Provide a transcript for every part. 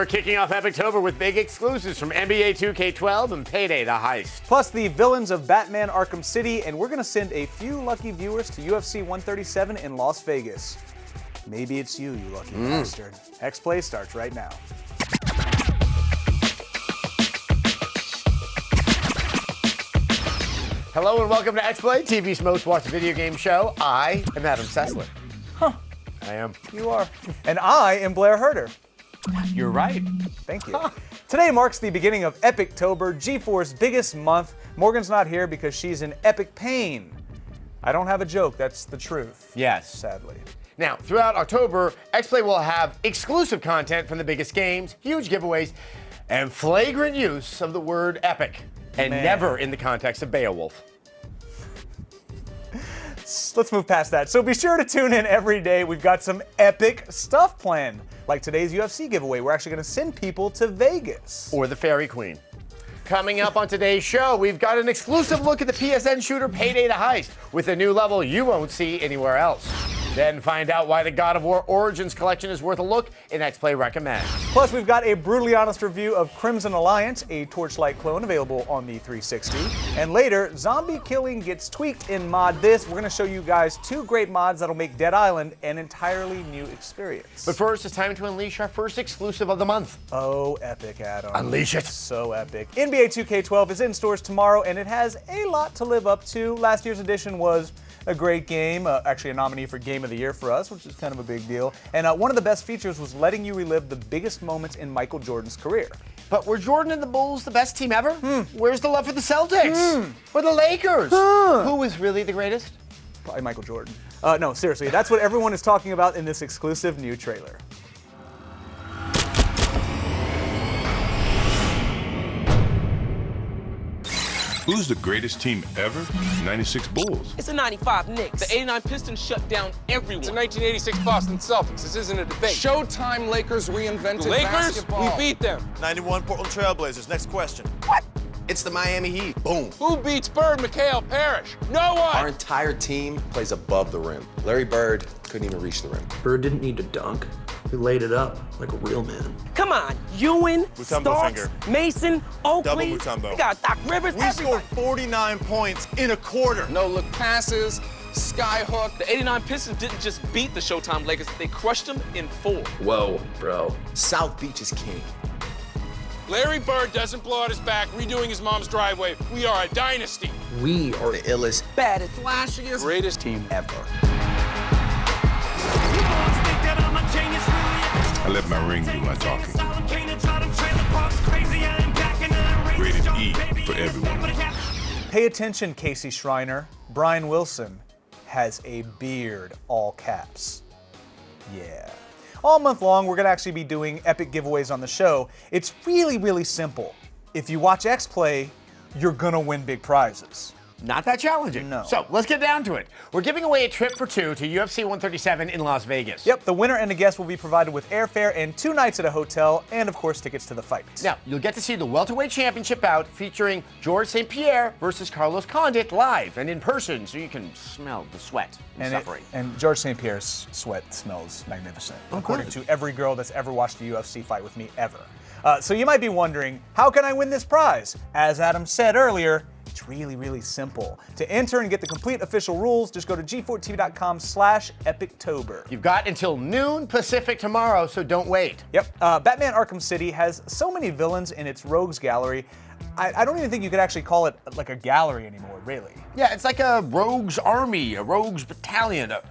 we're kicking off Epictober with big exclusives from NBA 2K12 and Payday the Heist. Plus the villains of Batman Arkham City, and we're going to send a few lucky viewers to UFC 137 in Las Vegas. Maybe it's you, you lucky bastard. X-Play starts right now. Hello and welcome to X-Play, TV's most watched video game show. I am Adam Sessler. I am. You are. And I am Blair Herter. You're right. Thank you. Today marks the beginning of Epictober, G4's biggest month. Morgan's not here because she's in epic pain. I don't have a joke, that's the truth. Yes. Sadly. Now, throughout October, X-Play will have exclusive content from the biggest games, huge giveaways, and flagrant use of the word epic. And never in the context of Beowulf. Let's move past that. So be sure to tune in every day. We've got some epic stuff planned. Like today's UFC giveaway. We're actually going to send people to Vegas. Or the Fairy Queen. Coming up on today's show, we've got an exclusive look at the PSN shooter Payday the Heist with a new level you won't see anywhere else. Then find out why the God of War Origins collection is worth a look in X-Play Recommend. Plus, we've got a brutally honest review of Crimson Alliance, a Torchlight clone available on the 360. And later, zombie killing gets tweaked in Mod This. We're going to show you guys two great mods that'll make Dead Island an entirely new experience. But first, it's time to unleash our first exclusive of the month. Oh, epic, Adam. Unleash it. So epic. NBA 2K12 is in stores tomorrow, and it has a lot to live up to. Last year's edition was a great game, actually a nominee for Game of the Year for us, which is kind of a big deal. And one of the best features was letting you relive the biggest moments in Michael Jordan's career. But were Jordan and the Bulls the best team ever? Where's the love for the Celtics? Or the Lakers? Who was really the greatest? Probably Michael Jordan. No, seriously, that's what everyone is talking about in this exclusive new trailer. Who's the greatest team ever? 96 Bulls. It's a 95 Knicks. The 89 Pistons shut down everyone. It's a 1986 Boston Celtics. This isn't a debate. Showtime Lakers reinvented The Lakers? basketball. We beat them. 91 Portland Trailblazers. Next question. What? It's the Miami Heat. Boom. Who beats Bird, McHale, Parrish? No one. Our entire team plays above the rim. Larry Bird couldn't even reach the rim. Bird didn't need to dunk. He laid it up like a real man. Come on, Ewan, Mutombo Starks, finger. Mason, Oakley. Double Mutombo. We got Doc Rivers. We scored 49 points in a quarter. No-look passes, skyhook. The 89 Pistons didn't just beat the Showtime Lakers, they crushed them in 4. Whoa, bro. South Beach is king. Larry Bird doesn't blow out his back redoing his mom's driveway. We are a dynasty. We are The illest, Baddest. Flashiest. greatest team ever. I let my ring do my talking. Rated E for everyone. Pay attention, Casey Schreiner. Brian Wilson has a beard, all caps. Yeah. All month long, we're going to actually be doing epic giveaways on the show. It's really, really simple. If you watch X-Play, you're going to win big prizes. Not that challenging. No. So let's get down to it. We're giving away a trip for 2 to UFC 137 in Las Vegas. Yep, the winner and the guest will be provided with airfare and 2 nights at a hotel, and of course, tickets to the fights. Now, you'll get to see the welterweight championship bout featuring George St. Pierre versus Carlos Condit live and in person, so you can smell the sweat and suffering. And George St. Pierre's sweat smells magnificent, according to every girl that's ever watched a UFC fight with me ever. So you might be wondering, how can I win this prize? As Adam said earlier, it's really, really simple. To enter and get the complete official rules, just go to g4tv.com/epictober. You've got until noon Pacific tomorrow, so don't wait. Yep, Batman Arkham City has so many villains in its rogues gallery. I don't even think you could actually call it like a gallery anymore, really. Yeah, it's like a rogues army, a rogues battalion, a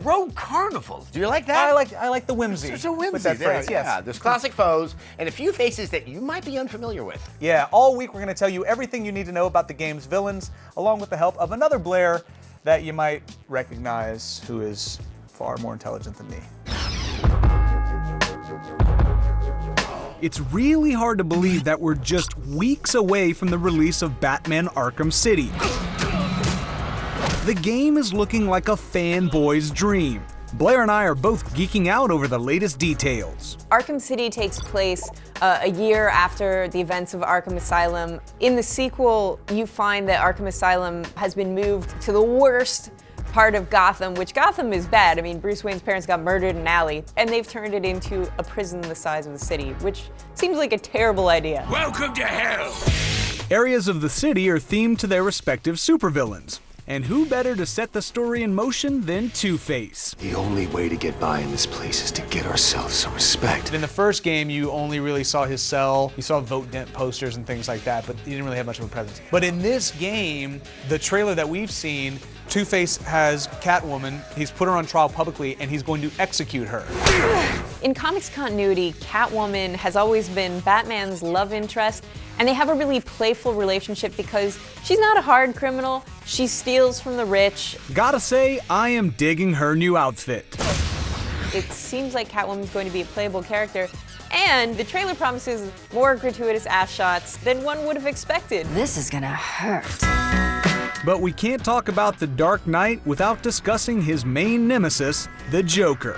rogue carnival. Do you like that? I like the whimsy. There's a whimsy with that there. phrase, yes. Yeah, there's classic foes and a few faces that you might be unfamiliar with. Yeah, all week we're going to tell you everything you need to know about the game's villains, along with the help of another Blair that you might recognize who is far more intelligent than me. It's really hard to believe that we're just weeks away from the release of Batman Arkham City. The game is looking like a fanboy's dream. Blair and I are both geeking out over the latest details. Arkham City takes place a year after the events of Arkham Asylum. In the sequel, you find that Arkham Asylum has been moved to the worst part of Gotham, which Gotham is bad. I mean, Bruce Wayne's parents got murdered in an alley, and they've turned it into a prison the size of the city, which seems like a terrible idea. Welcome to hell! Areas of the city are themed to their respective supervillains. And who better to set the story in motion than Two-Face? The only way to get by in this place is to get ourselves some respect. In the first game, you only really saw his cell. You saw vote dent posters and things like that, but he didn't really have much of a presence. But in this game, the trailer that we've seen, Two-Face has Catwoman, he's put her on trial publicly, and he's going to execute her. In comics continuity, Catwoman has always been Batman's love interest, and they have a really playful relationship because she's not a hard criminal, she steals from the rich. Gotta say, I am digging her new outfit. It seems like Catwoman's going to be a playable character, and the trailer promises more gratuitous ass shots than one would have expected. This is gonna hurt. But we can't talk about the Dark Knight without discussing his main nemesis, the Joker.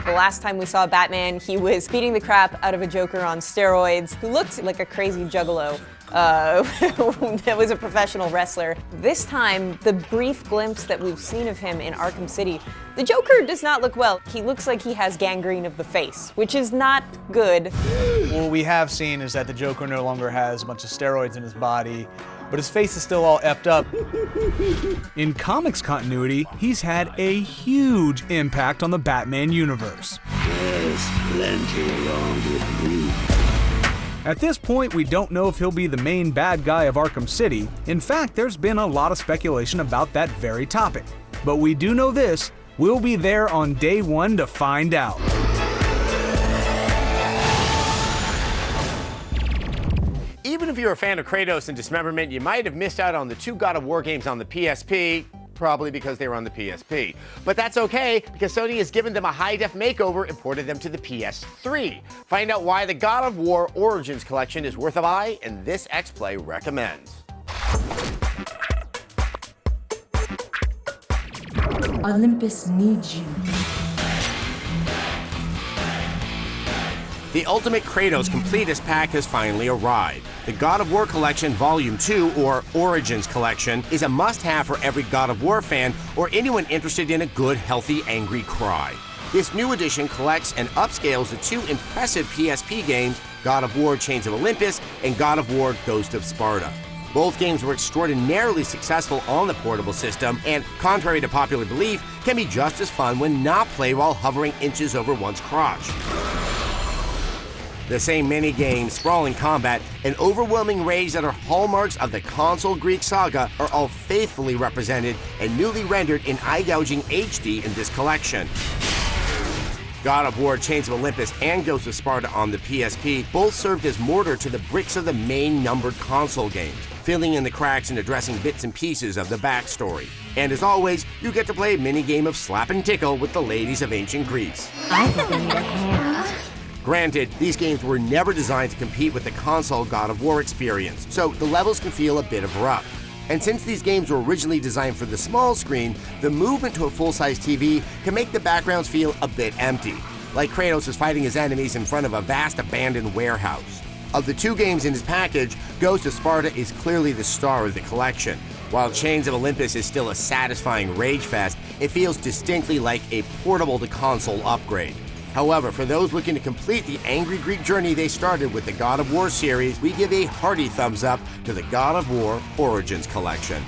The last time we saw Batman, he was beating the crap out of a Joker on steroids who looked like a crazy juggalo. That was a professional wrestler. This time, the brief glimpse that we've seen of him in Arkham City, the Joker does not look well. He looks like he has gangrene of the face, which is not good. What we have seen is that the Joker no longer has a bunch of steroids in his body, but his face is still all effed up. In comics continuity, he's had a huge impact on the Batman universe. There's plenty wrong with me. At this point, we don't know if he'll be the main bad guy of Arkham City. In fact, there's been a lot of speculation about that very topic. But we do know this, we'll be there on day one to find out. Even if you're a fan of Kratos and Dismemberment, you might have missed out on the 2 God of War games on the PSP, probably because they were on the PSP. But that's okay, because Sony has given them a high-def makeover and ported them to the PS3. Find out why the God of War Origins collection is worth a buy, and this X-Play recommends. Olympus needs you. The Ultimate Kratos Completist Pack has finally arrived. The God of War Collection Volume 2, or Origins Collection, is a must-have for every God of War fan or anyone interested in a good, healthy, angry cry. This new edition collects and upscales the 2 impressive PSP games, God of War Chains of Olympus and God of War Ghost of Sparta. Both games were extraordinarily successful on the portable system and, contrary to popular belief, can be just as fun when not played while hovering inches over one's crotch. The same mini-games, sprawling combat, and overwhelming rage that are hallmarks of the console Greek saga are all faithfully represented and newly rendered in eye-gouging HD in this collection. God of War Chains of Olympus and Ghost of Sparta on the PSP both served as mortar to the bricks of the main numbered console games, filling in the cracks and addressing bits and pieces of the backstory. And as always, you get to play a mini-game of slap and tickle with the ladies of ancient Greece. I think I need a hand. Granted, these games were never designed to compete with the console God of War experience, so the levels can feel a bit of rough. And since these games were originally designed for the small screen, the movement to a full-size TV can make the backgrounds feel a bit empty, like Kratos is fighting his enemies in front of a vast abandoned warehouse. Of the 2 games in his package, Ghost of Sparta is clearly the star of the collection. While Chains of Olympus is still a satisfying rage fest, it feels distinctly like a portable-to-console upgrade. However, for those looking to complete the angry Greek journey they started with the God of War series, we give a hearty thumbs up to the God of War Origins Collection.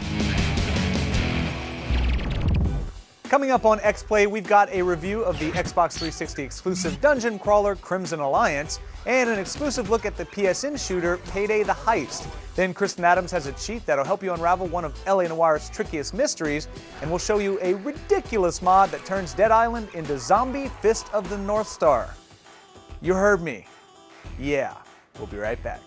Coming up on X-Play, we've got a review of the Xbox 360 exclusive dungeon crawler Crimson Alliance, and an exclusive look at the PSN shooter Payday the Heist. Then Kristen Adams has a cheat that'll help you unravel one of LA Noire's trickiest mysteries, and we'll show you a ridiculous mod that turns Dead Island into Zombie Fist of the North Star. You heard me. Yeah, we'll be right back.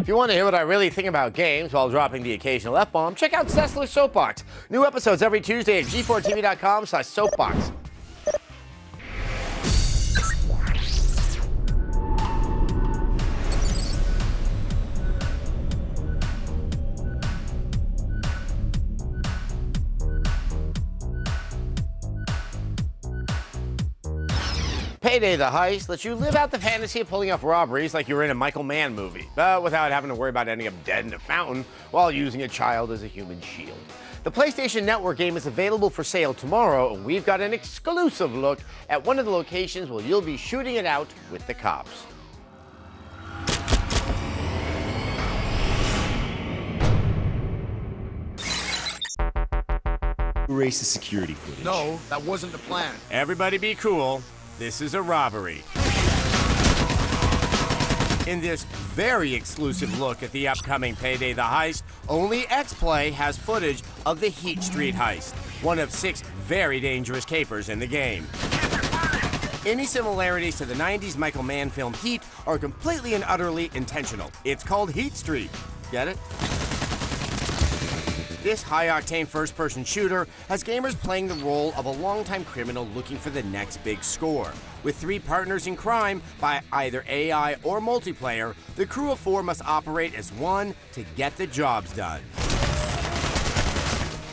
If you want to hear what I really think about games while dropping the occasional F-bomb, check out Cecil's Soapbox. New episodes every Tuesday at g4tv.com/soapbox. Payday the Heist lets you live out the fantasy of pulling off robberies like you're in a Michael Mann movie, but without having to worry about ending up dead in a fountain while using a child as a human shield. The PlayStation Network game is available for sale tomorrow, and we've got an exclusive look at one of the locations where you'll be shooting it out with the cops. Erase the security footage. No, that wasn't the plan. Everybody be cool. This is a robbery. In this very exclusive look at the upcoming Payday the Heist, only XPlay has footage of the Heat Street heist, one of 6 very dangerous capers in the game. Any similarities to the 90s Michael Mann film Heat are completely and utterly intentional. It's called Heat Street. Get it? This high-octane first-person shooter has gamers playing the role of a longtime criminal looking for the next big score. With 3 partners in crime by either AI or multiplayer, the crew of 4 must operate as one to get the jobs done.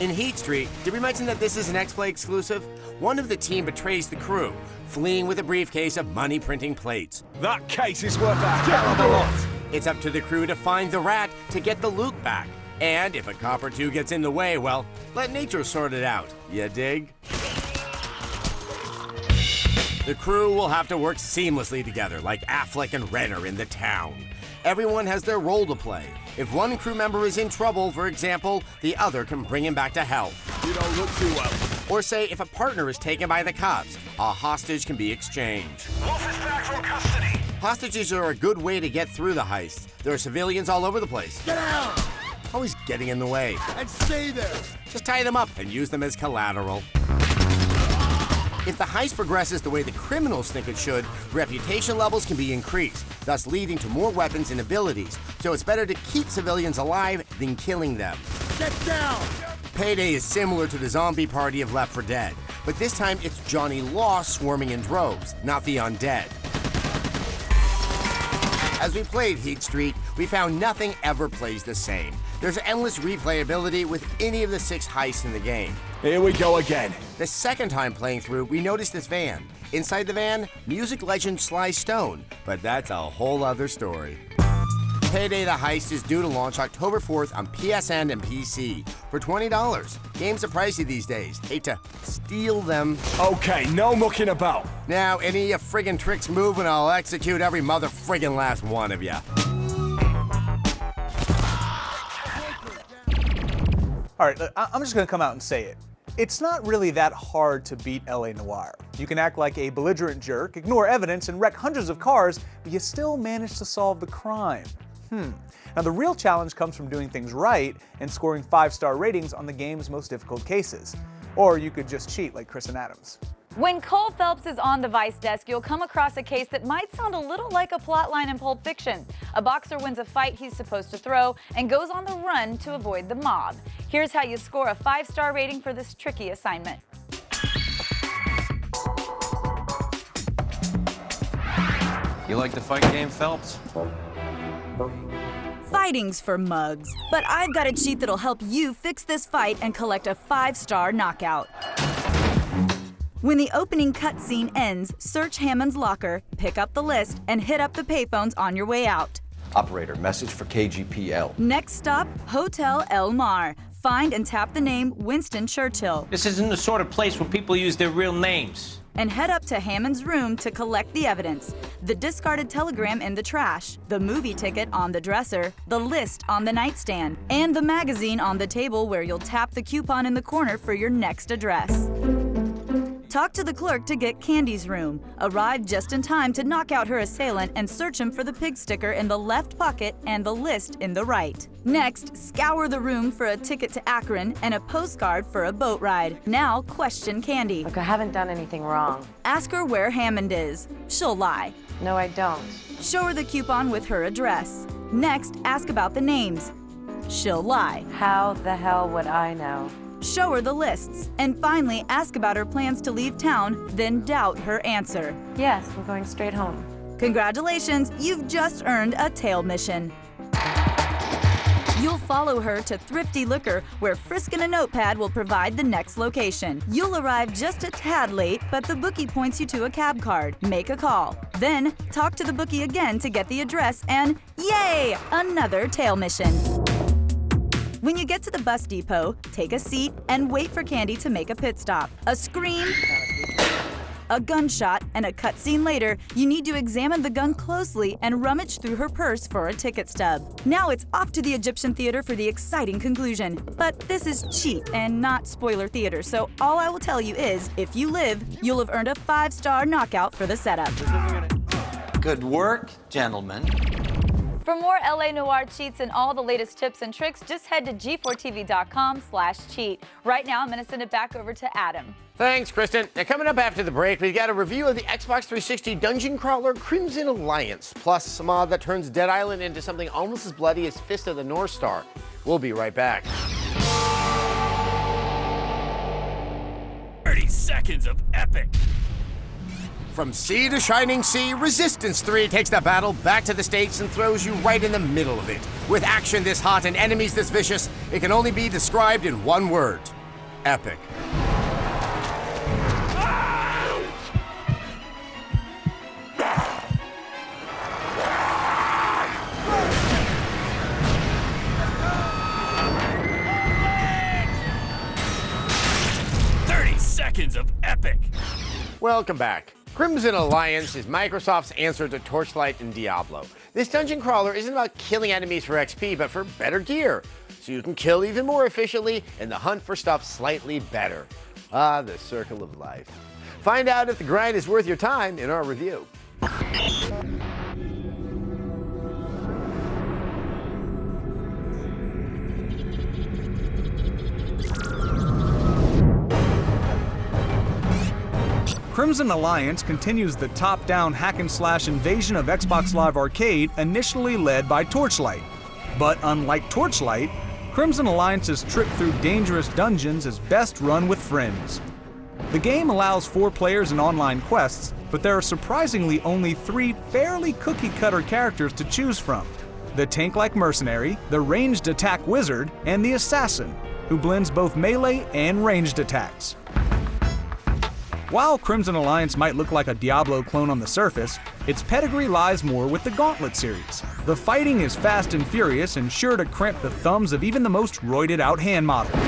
In Heat Street, did we mention that this is an XPlay exclusive? One of the team betrays the crew, fleeing with a briefcase of money-printing plates. That case is worth a hell of a lot. It's up to the crew to find the rat to get the loot back. And if a cop or 2 gets in the way, well, let nature sort it out. You dig? The crew will have to work seamlessly together, like Affleck and Renner in The Town. Everyone has their role to play. If one crew member is in trouble, for example, the other can bring him back to health. You don't look too well. Or say if a partner is taken by the cops, a hostage can be exchanged. Wolf is back from custody. Hostages are a good way to get through the heist. There are civilians all over the place. Get out! Always getting in the way. And stay there. Just tie them up and use them as collateral. If the heist progresses the way the criminals think it should, reputation levels can be increased, thus leading to more weapons and abilities. So it's better to keep civilians alive than killing them. Get down! Payday is similar to the zombie party of Left 4 Dead, but this time it's Johnny Law swarming in droves, not the undead. As we played Heat Street, we found nothing ever plays the same. There's endless replayability with any of the 6 heists in the game. Here we go again. The second time playing through, we noticed this van. Inside the van, music legend Sly Stone, but that's a whole other story. Payday the Heist is due to launch October 4th on PSN and PC for $20. Games are pricey these days. Hate to steal them. Okay, no mucking about. Now, any friggin' tricks move and I'll execute every mother friggin' last one of ya. All right, I'm just gonna come out and say it. It's not really that hard to beat LA Noire. You can act like a belligerent jerk, ignore evidence, and wreck hundreds of cars, but you still manage to solve the crime. Now the real challenge comes from doing things right and scoring 5-star ratings on the game's most difficult cases. Or you could just cheat like Chris and Adams. When Cole Phelps is on the Vice desk, you'll come across a case that might sound a little like a plotline in Pulp Fiction. A boxer wins a fight he's supposed to throw and goes on the run to avoid the mob. Here's how you score a 5-star rating for this tricky assignment. You like the fight game, Phelps? Fighting's for mugs, but I've got a cheat that'll help you fix this fight and collect a 5-star knockout. When the opening cutscene ends, search Hammond's locker, pick up the list, and hit up the payphones on your way out. Operator, message for KGPL. Next stop, Hotel El Mar. Find and tap the name Winston Churchill. This isn't the sort of place where people use their real names. And head up to Hammond's room to collect the evidence. The discarded telegram in the trash, the movie ticket on the dresser, the list on the nightstand, and the magazine on the table where you'll tap the coupon in the corner for your next address. Talk to the clerk to get Candy's room. Arrive just in time to knock out her assailant and search him for the pig sticker in the left pocket and the list in the right. Next, scour the room for a ticket to Akron and a postcard for a boat ride. Now, question Candy. Look, I haven't done anything wrong. Ask her where Hammond is. She'll lie. No, I don't. Show her the coupon with her address. Next, ask about the names. She'll lie. How the hell would I know? Show her the lists. And finally, ask about her plans to leave town, then doubt her answer. Yes, I'm going straight home. Congratulations, you've just earned a tail mission. You'll follow her to Thrifty Liquor, where Frisk and a notepad will provide the next location. You'll arrive just a tad late, but the bookie points you to a cab card. Make a call. Then, talk to the bookie again to get the address and, yay! Another tail mission. When you get to the bus depot, take a seat and wait for Candy to make a pit stop. A scream, a gunshot, and a cutscene later, you need to examine the gun closely and rummage through her purse for a ticket stub. Now it's off to the Egyptian theater for the exciting conclusion. But this is cheap and not spoiler theater, so all I will tell you is, if you live, you'll have earned a 5-star knockout for the setup. Good work, gentlemen. For more LA Noire cheats and all the latest tips and tricks, just head to g4tv.com/cheat. Right now, I'm going to send it back over to Adam. Thanks, Kristen. Now, coming up after the break, we've got a review of the Xbox 360 dungeon crawler Crimson Alliance, plus a mod that turns Dead Island into something almost as bloody as Fist of the North Star. We'll be right back. 30 seconds of epic. From sea to shining sea, Resistance 3 takes the battle back to the stakes and throws you right in the middle of it. With action this hot and enemies this vicious, it can only be described in one word: epic. Seconds of epic. Welcome back. Crimson Alliance is Microsoft's answer to Torchlight and Diablo. This dungeon crawler isn't about killing enemies for XP, but for better gear, so you can kill even more efficiently and the hunt for stuff slightly better. Ah, the circle of life. Find out if the grind is worth your time in our review. Crimson Alliance continues the top-down hack-and-slash invasion of Xbox Live Arcade initially led by Torchlight. But unlike Torchlight, Crimson Alliance's trip through dangerous dungeons is best run with friends. The game allows 4 players in online quests, but there are surprisingly only 3 fairly cookie-cutter characters to choose from: the tank-like mercenary, the ranged attack wizard, and the assassin, who blends both melee and ranged attacks. While Crimson Alliance might look like a Diablo clone on the surface, its pedigree lies more with the Gauntlet series. The fighting is fast and furious and sure to cramp the thumbs of even the most roided-out hand model.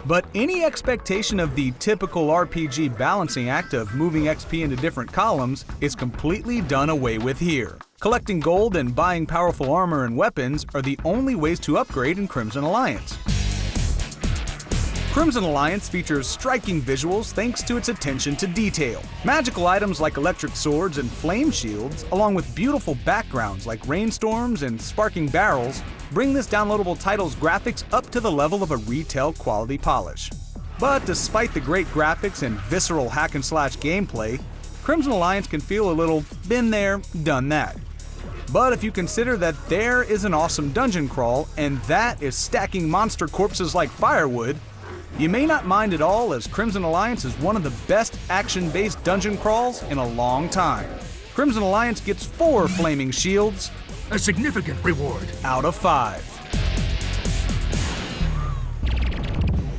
But any expectation of the typical RPG balancing act of moving XP into different columns is completely done away with here. Collecting gold and buying powerful armor and weapons are the only ways to upgrade in Crimson Alliance. Crimson Alliance features striking visuals thanks to its attention to detail. Magical items like electric swords and flame shields, along with beautiful backgrounds like rainstorms and sparking barrels, bring this downloadable title's graphics up to the level of a retail quality polish. But despite the great graphics and visceral hack-and-slash gameplay, Crimson Alliance can feel a little been there, done that. But if you consider that there is an awesome dungeon crawl and that is stacking monster corpses like firewood, you may not mind at all, as Crimson Alliance is one of the best action-based dungeon crawls in a long time. Crimson Alliance gets 4 flaming shields, a significant reward, out of 5.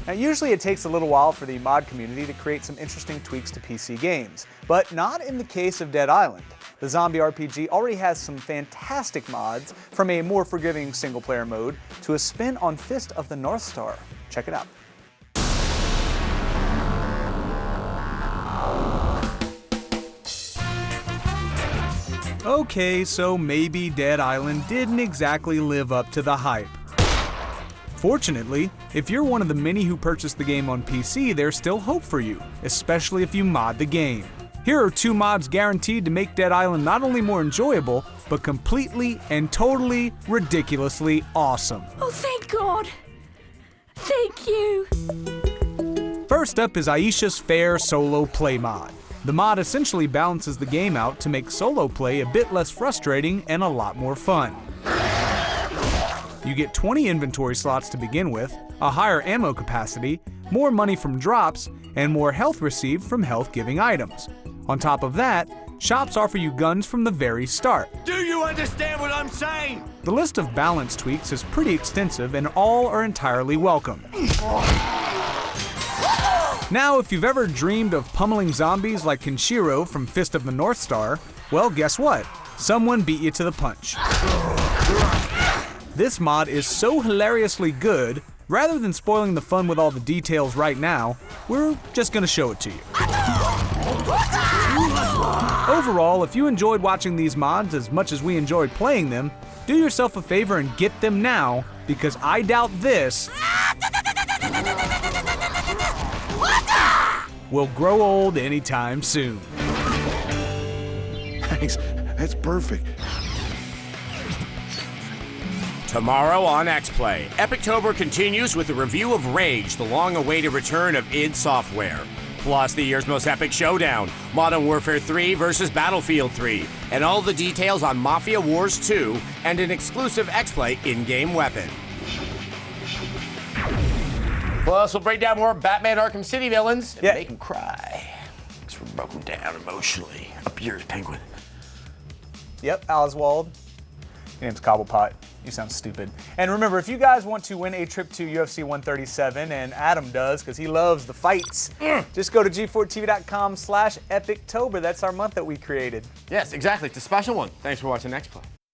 Now, usually it takes a little while for the mod community to create some interesting tweaks to PC games, but not in the case of Dead Island. The zombie RPG already has some fantastic mods, from a more forgiving single-player mode to a spin on Fist of the North Star. Check it out. Okay, so maybe Dead Island didn't exactly live up to the hype. Fortunately, if you're one of the many who purchased the game on PC, there's still hope for you, especially if you mod the game. Here are 2 mods guaranteed to make Dead Island not only more enjoyable, but completely and totally ridiculously awesome. Oh, thank God! Thank you! First up is Aisha's Fair Solo Play mod. The mod essentially balances the game out to make solo play a bit less frustrating and a lot more fun. You get 20 inventory slots to begin with, a higher ammo capacity, more money from drops, and more health received from health-giving items. On top of that, shops offer you guns from the very start. Do you understand what I'm saying? The list of balance tweaks is pretty extensive and all are entirely welcome. Now, if you've ever dreamed of pummeling zombies like Kenshiro from Fist of the North Star, well, guess what? Someone beat you to the punch. This mod is so hilariously good, rather than spoiling the fun with all the details right now, we're just gonna show it to you. Overall, if you enjoyed watching these mods as much as we enjoyed playing them, do yourself a favor and get them now, because I doubt this will grow old anytime soon. Thanks. That's perfect. Tomorrow on X-Play, Epictober continues with a review of Rage, the long-awaited return of id Software. Plus, the year's most epic showdown, Modern Warfare 3 versus Battlefield 3, and all the details on Mafia Wars 2 and an exclusive X-Play in-game weapon. Plus, we'll break down more Batman Arkham City villains and make them cry. Because we broke them down emotionally. Up yours, Penguin. Yep, Oswald. Your name's Cobblepot. You sound stupid. And remember, if you guys want to win a trip to UFC 137, and Adam does, because he loves the fights, just go to g4tv.com/epictober. That's our month that we created. Yes, exactly. It's a special one. Thanks for watching X-Play.